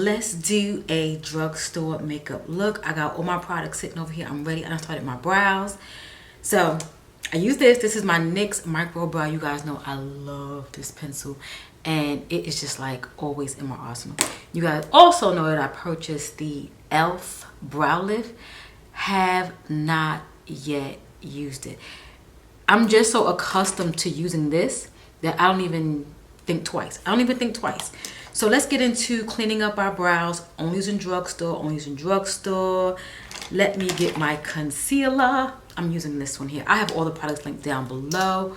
let's do a drugstore makeup look. I got all my products sitting over here. I'm ready. I started my brows. So I use this. This is my NYX Micro Brow. You guys know I love this pencil. And it is just like always in my arsenal. You guys also know that I purchased the e.l.f. Brow Lift. Have not yet used it. I'm just so accustomed to using this that I don't even think twice. So let's get into cleaning up our brows. Only using drugstore. Let me get my concealer. I'm using this one here. I have all the products linked down below.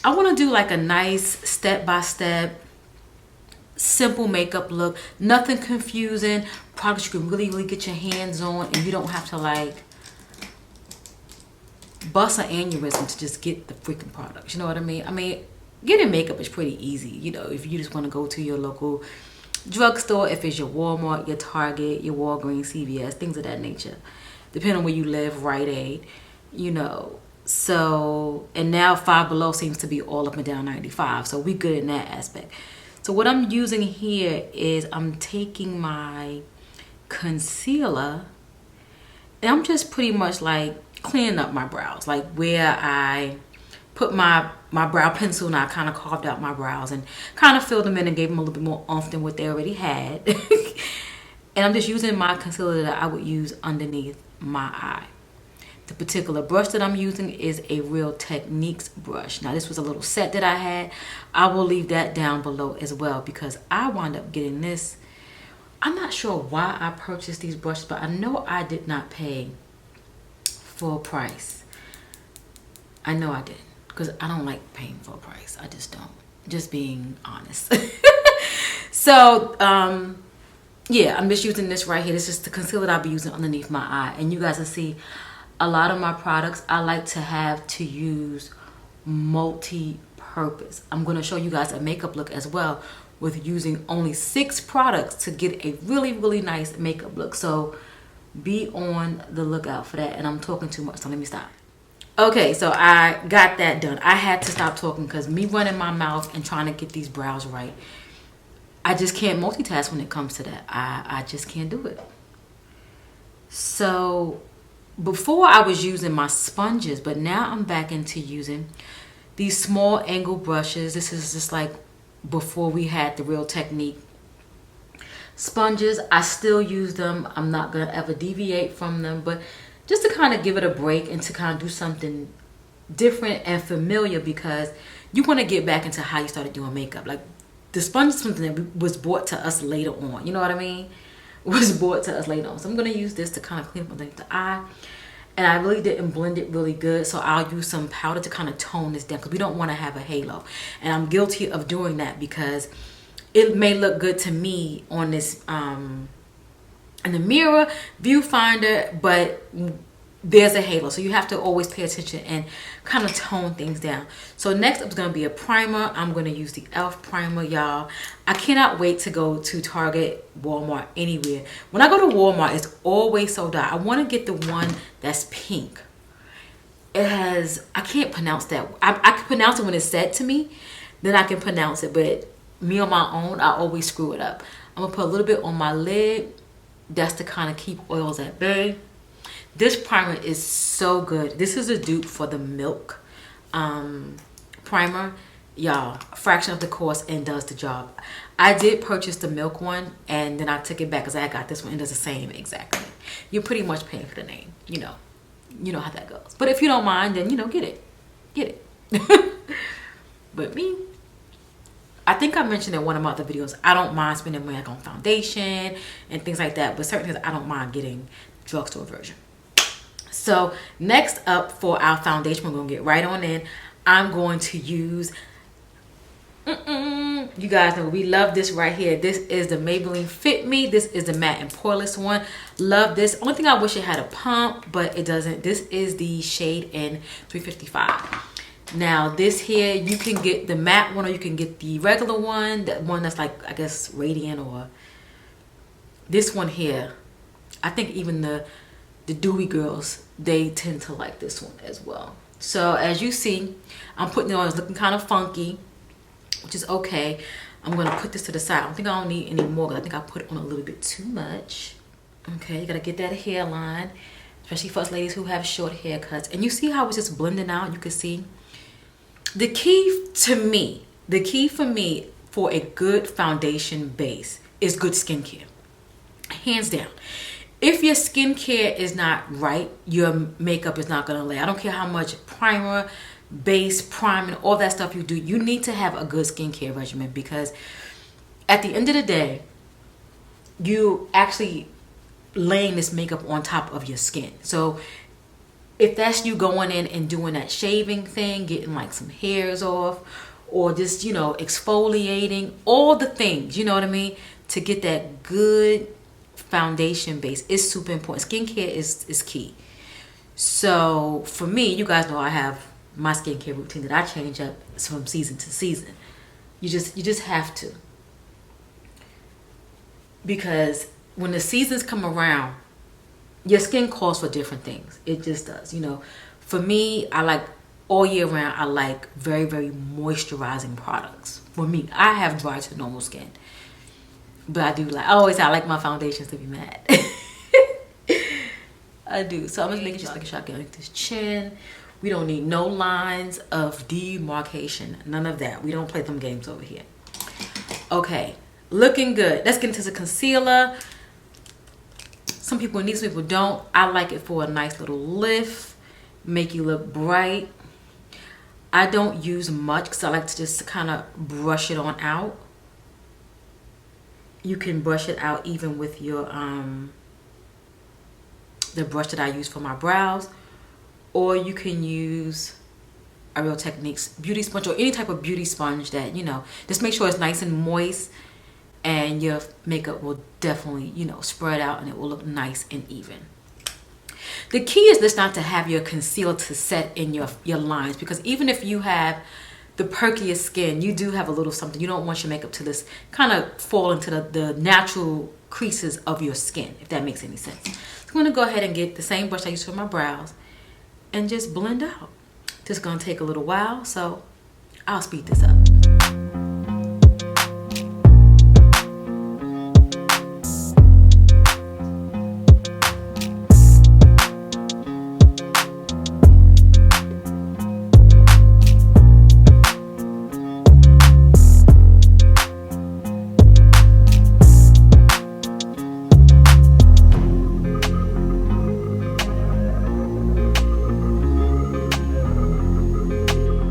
I want to do like a nice step-by-step simple makeup look. Nothing confusing. Products you can really get your hands on, and you don't have to like bust an aneurysm to just get the freaking products. You know what I mean? I mean, getting makeup is pretty easy. You know, if you just want to go to your local drugstore, if it's your Walmart, your Target, your Walgreens, CVS, things of that nature. Depending on where you live, Rite Aid, you know. So, and now Five Below seems to be all up and down 95. So we good in that aspect. So what I'm using here is I'm taking my concealer and I'm just pretty much like cleaning up my brows. Like where I put my brow pencil and I kind of carved out my brows and kind of filled them in and gave them a little bit more oomph than what they already had. And I'm just using my concealer that I would use underneath my eye. The particular brush that I'm using is a Real Techniques brush. Now this was a little set that I had. I will leave that down below as well because I wound up getting this. I'm not sure why I purchased these brushes, but I know I did not pay full price. I know I didn't because I don't like paying full price. I just don't. Just being honest. So, yeah, I'm just using this right here. This is the concealer that I'll be using underneath my eye. And you guys will see a lot of my products I like to have to use multi-purpose. I'm going to show you guys a makeup look as well with using only 6 products to get a really nice makeup look. So be on the lookout for that. And I'm talking too much, so let me stop. Okay, so I got that done. I had to stop talking because me running my mouth and trying to get these brows right, I just can't multitask when it comes to that. I just can't do it. So before I was using my sponges, but now I'm back into using these small angle brushes. This is just like before we had the Real Technique sponges. I still use them. I'm not gonna ever deviate from them, but just to kind of give it a break and to kind of do something different and familiar, because you want to get back into how you started doing makeup. Like the sponge is something that was brought to us later on. You know what I mean? Was brought to us later on. So I'm going to use this to kind of clean up underneath the eye. And I really didn't blend it really good. So I'll use some powder to kind of tone this down because we don't want to have a halo. And I'm guilty of doing that because it may look good to me on this in the mirror viewfinder, but there's a halo, so you have to always pay attention and kind of tone things down. So next up is going to be a primer. I'm going to use the e.l.f. primer, y'all. I cannot wait to go to Target, Walmart, anywhere. When I go to Walmart, it's always sold out. I want to get the one that's pink. It has, I can't pronounce that. I can pronounce it when it's said to me, then I can pronounce it, but me on my own, I always screw it up. I'm going to put a little bit on my lid. That's to kind of keep oils at bay. This primer is so good. This is a dupe for the Milk primer. Y'all, a fraction of the cost and does the job. I did purchase the Milk one and then I took it back because I got this one and does the same exactly. You're pretty much paying for the name. You know how that goes. But if you don't mind, then, get it. Get it. But me, I think I mentioned in one of my other videos, I don't mind spending money like on foundation and things like that. But certain things I don't mind getting drugstore version. So next up for our foundation, we're going to get right on in. I'm going to use, you guys know we love this right here. This is the Maybelline Fit Me. This is the matte and poreless one. Love this. Only thing I wish it had a pump, but it doesn't. This is the shade in 355. Now this here, you can get the matte one or you can get the regular one. The one that's like, I guess, radiant, or this one here. I think even the dewy girls, they tend to like this one as well. So as you see, I'm putting it on. It's looking kind of funky, which is okay. I'm going to put this to the side. I don't think I don't need any more because I think I put on a little bit too much. Okay, you got to get that hairline, especially for us ladies who have short haircuts. And you see how it's just blending out? You can see. The key for me for a good foundation base is good skincare. Hands down. If your skincare is not right, your makeup is not going to lay. I don't care how much primer, base, priming, all that stuff you do. You need to have a good skincare regimen because at the end of the day, you actually laying this makeup on top of your skin. So if that's you going in and doing that shaving thing, getting like some hairs off, or just, you know, exfoliating, all the things, you know what I mean, to get that good foundation base is super important. Skincare is key. So for me, you guys know I have my skincare routine that I change up from season to season. You just have to, because when the seasons come around, your skin calls for different things. It just does. You know, for me, I like all year round, I like very, very moisturizing products. For me, I have dry to normal skin, but I do like, I like my foundations to be matte. I do. So I'm just making sure I can like this chin. We don't need no lines of demarcation. None of that. We don't play them games over here. Okay, looking good. Let's get into the concealer. Some people need, some people don't. I like it for a nice little lift, make you look bright. I don't use much because I like to just kind of brush it on out. You can brush it out even with your the brush that I use for my brows, or you can use a Real Techniques beauty sponge or any type of beauty sponge that, you know, just make sure it's nice and moist, and your makeup will definitely, you know, spread out and it will look nice and even. The key is just not to have your concealer to set in your lines, because even if you have the perkiest skin, you do have a little something. You don't want your makeup to just kind of fall into the natural creases of your skin, if that makes any sense. So I'm going to go ahead and get the same brush I used for my brows and just blend out. Just going to take a little while, so I'll speed this up.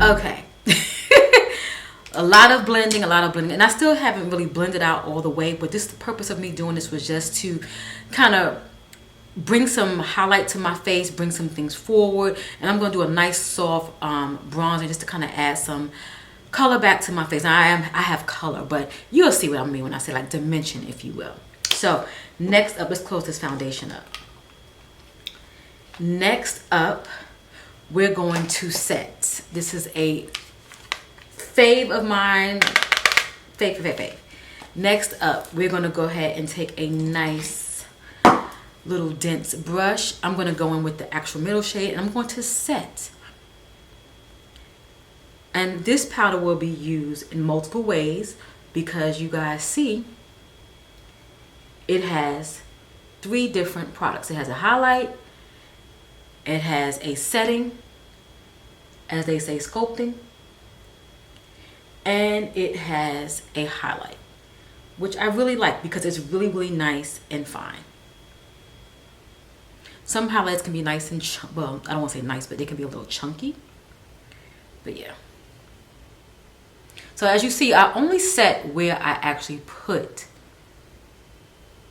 Okay. a lot of blending, and I still haven't really blended out all the way, but the purpose of me doing this was just to kind of bring some highlight to my face, bring some things forward, and I'm going to do a nice soft bronzer just to kind of add some color back to my face. Now, I have color, but you'll see what I mean when I say like dimension, if you will. So next up, let's close this foundation up. Next up, we're going to set. This is a fave of mine. Fave. Next up, we're going to go ahead and take a nice little dense brush. I'm going to go in with the actual middle shade, and I'm going to set. And this powder will be used in multiple ways because you guys see it has 3 different products. It has a highlight, it has a setting, as they say, sculpting, and it has a highlight, which I really like because it's really, really nice and fine. Some highlights can be nice and, well, I don't want to say nice, but they can be a little chunky. But yeah. So as you see, I only set where I actually put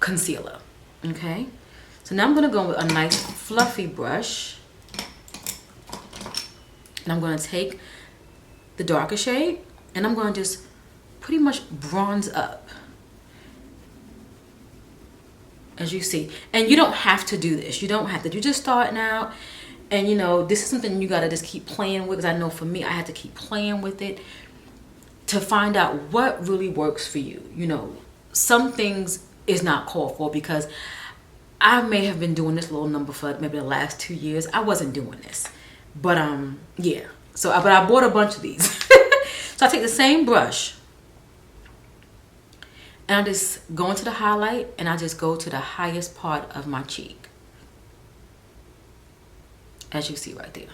concealer. Okay. So now I'm going to go with a nice fluffy brush. And I'm going to take the darker shade and I'm going to just pretty much bronze up. As you see. And you don't have to do this. You don't have to. You're just starting out. And you know, this is something you got to just keep playing with. Because I know for me, I had to keep playing with it to find out what really works for you. You know, some things is not called for because I may have been doing this little number for maybe the last 2 years. I wasn't doing this. But yeah. So, but I bought a bunch of these. So I take the same brush And I just go into the highlight and I just go to the highest part of my cheek. As you see right there.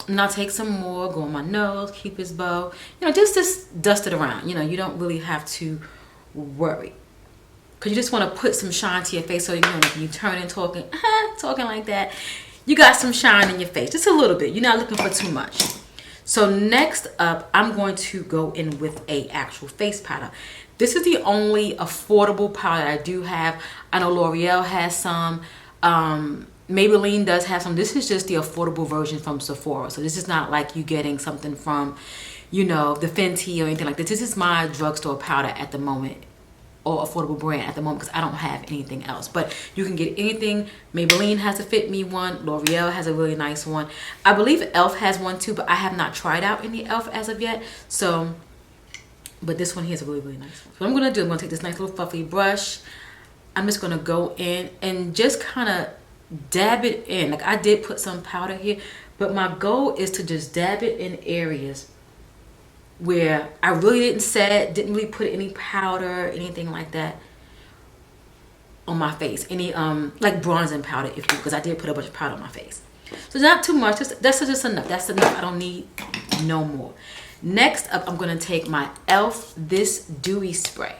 And I'll take some more, go on my nose, Cupid's bow. You know, just dust it around. You know, you don't really have to worry. Because you just want to put some shine to your face. So, you know, if you turn and talking, talking like that, you got some shine in your face. Just a little bit. You're not looking for too much. So next up, I'm going to go in with a actual face powder. This is the only affordable powder I do have. I know L'Oreal has some. Maybelline does have some. This is just the affordable version from Sephora. So this is not like you getting something from, you know, the Fenty or anything like this. This is my drugstore powder at the moment, or affordable brand at the moment, because I don't have anything else. But you can get anything. Maybelline has a Fit Me one. L'Oreal has a really nice one. I believe e.l.f. has one too, but I have not tried out any e.l.f. as of yet. So, but this one here is a really, really nice one. So what I'm going to do, I'm going to take this nice little fluffy brush. I'm just going to go in and just kind of dab it in. Like, I did put some powder here, but my goal is to just dab it in areas where I really didn't really put any powder, anything like that on my face. Any like bronzing powder, if you, because I did put a bunch of powder on my face. So not too much. That's just enough. That's enough. I don't need no more. Next up, I'm gonna take my e.l.f. This Dewy Spray.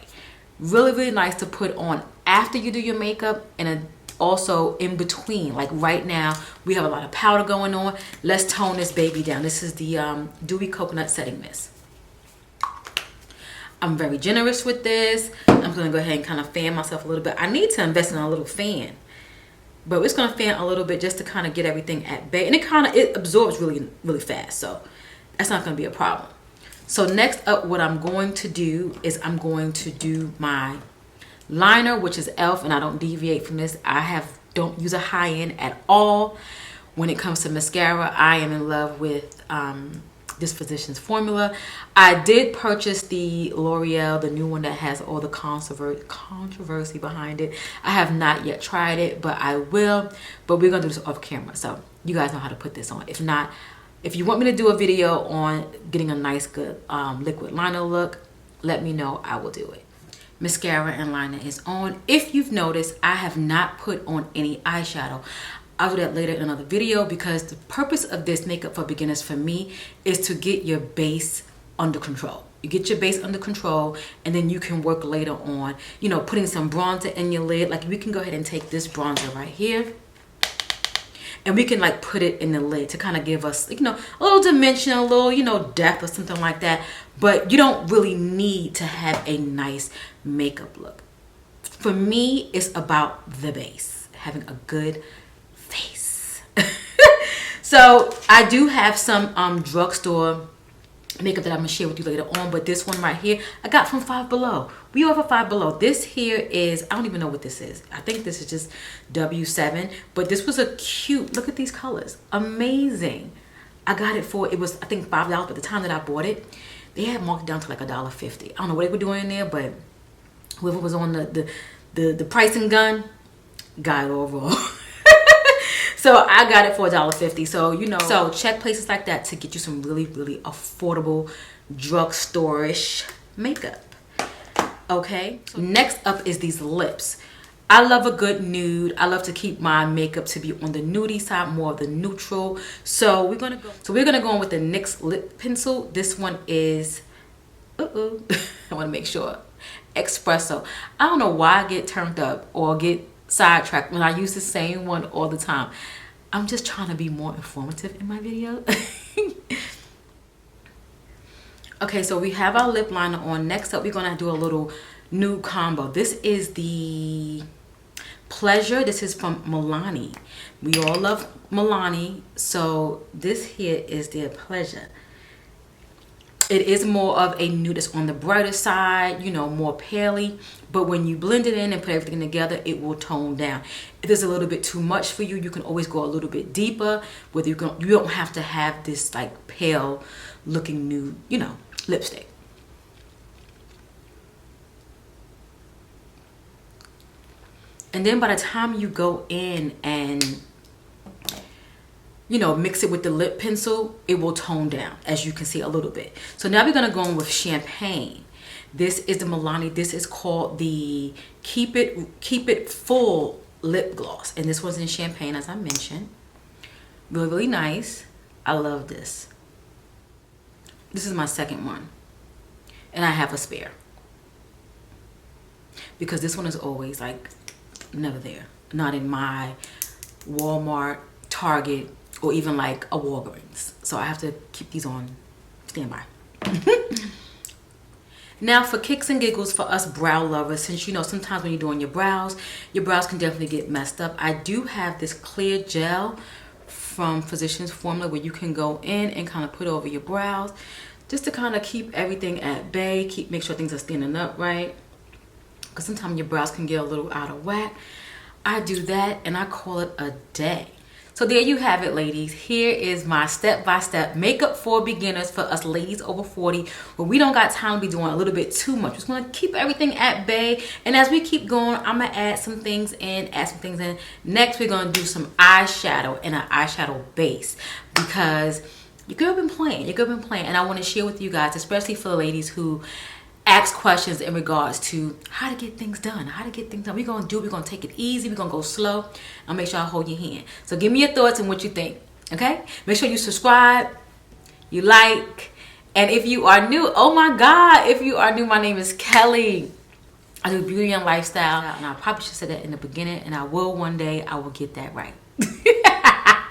Really, really nice to put on after you do your makeup, and also in between. Like right now, we have a lot of powder going on. Let's tone this baby down. This is the Dewy Coconut Setting Mist. I'm very generous with this. I'm gonna go ahead and kind of fan myself a little bit. I need to invest in a little fan, but we're just gonna fan a little bit just to kind of get everything at bay. And it absorbs really, really fast, so that's not gonna be a problem. So next up, what I'm going to do is I'm going to do my liner, which is e.l.f. and I don't deviate from this. Don't use a high-end at all. When it comes to mascara, I am in love with this Physicians formula. I did purchase the L'Oreal, the new one that has all the controversy behind it. I have not yet tried it, but I will. But we're gonna do this off camera, so you guys know how to put this on. If not, if you want me to do a video on getting a nice good liquid liner look, let me know. I will do it. Mascara and liner is on. If you've noticed, I have not put on any eyeshadow. I'll do that later in another video, because the purpose of this makeup for beginners for me is to get your base under control. You get your base under control, and then you can work later on, you know, putting some bronzer in your lid. Like, we can go ahead and take this bronzer right here, and we can like put it in the lid to kind of give us, you know, a little dimension, a little, you know, depth or something like that. But you don't really need to have a nice makeup look. For me, it's about the base, having a good face. So I do have some drugstore makeup that I'm gonna share with you later on, but this one right here I got from Five Below. We over Five Below. This here is, I don't even know what this is. I think this is just W7, but this was a cute, look at these colors, amazing. I got it for, it was I think $5 at the time that I bought it. They had marked it down to like $1.50. I don't know what they were doing in there, but whoever was on the pricing gun got it all wrong. So I got it for $1.50. So, you know, so check places like that to get you some really, really affordable drugstore-ish makeup. Okay. So next up is these lips. I love a good nude. I love to keep my makeup to be on the nudie side, more of the neutral. So we're gonna go on with the NYX lip pencil. This one is I want to make sure, Espresso. I don't know why I get turned up or get sidetracked when I use the same one all the time. I'm just trying to be more informative in my video. Okay, so we have our lip liner on. Next up, we're gonna do a little nude combo. This is the Pleasure. This is from Milani. We all love Milani, so this here is their Pleasure. It is more of a nude. It's on the brighter side, you know, more paley. But when you blend it in and put everything together, it will tone down. If there's a little bit too much for you, you can always go a little bit deeper. Whether you don't have to have this like pale looking nude, you know, lipstick. And then by the time you go in and you know, mix it with the lip pencil, it will tone down, as you can see, a little bit. So now we're going to go in with champagne. This is the Milani. This is called the Keep It Full lip gloss, and this one's in champagne, as I mentioned. Really, really nice. I love this. This is my second one, and I have a spare because this one is always like never there, not in my Walmart, Target, or even like a Walgreens. So I have to keep these on standby. Now for kicks and giggles, for us brow lovers, since you know sometimes when you're doing your brows can definitely get messed up. I do have this clear gel from Physicians Formula where you can go in and kind of put over your brows just to kind of keep everything at bay, make sure things are standing up right, because sometimes your brows can get a little out of whack. I do that and I call it a day. So there you have it, ladies. Here is my step-by-step makeup for beginners for us ladies over 40, where we don't got time to be doing a little bit too much. We're just gonna keep everything at bay, and as we keep going, I'm gonna add some things in. Next, we're gonna do some eyeshadow and an eyeshadow base, because your girl been playing, and I want to share with you guys, especially for the ladies who ask questions in regards to how to get things done. We're going to take it easy. We're going to go slow. I'll make sure I hold your hand. So give me your thoughts and what you think, okay? Make sure you subscribe, you like, and if you are new, oh my God, if you are new, my name is Kelly. I do beauty and lifestyle, and I probably should say that in the beginning, and I will one day. I will get that right.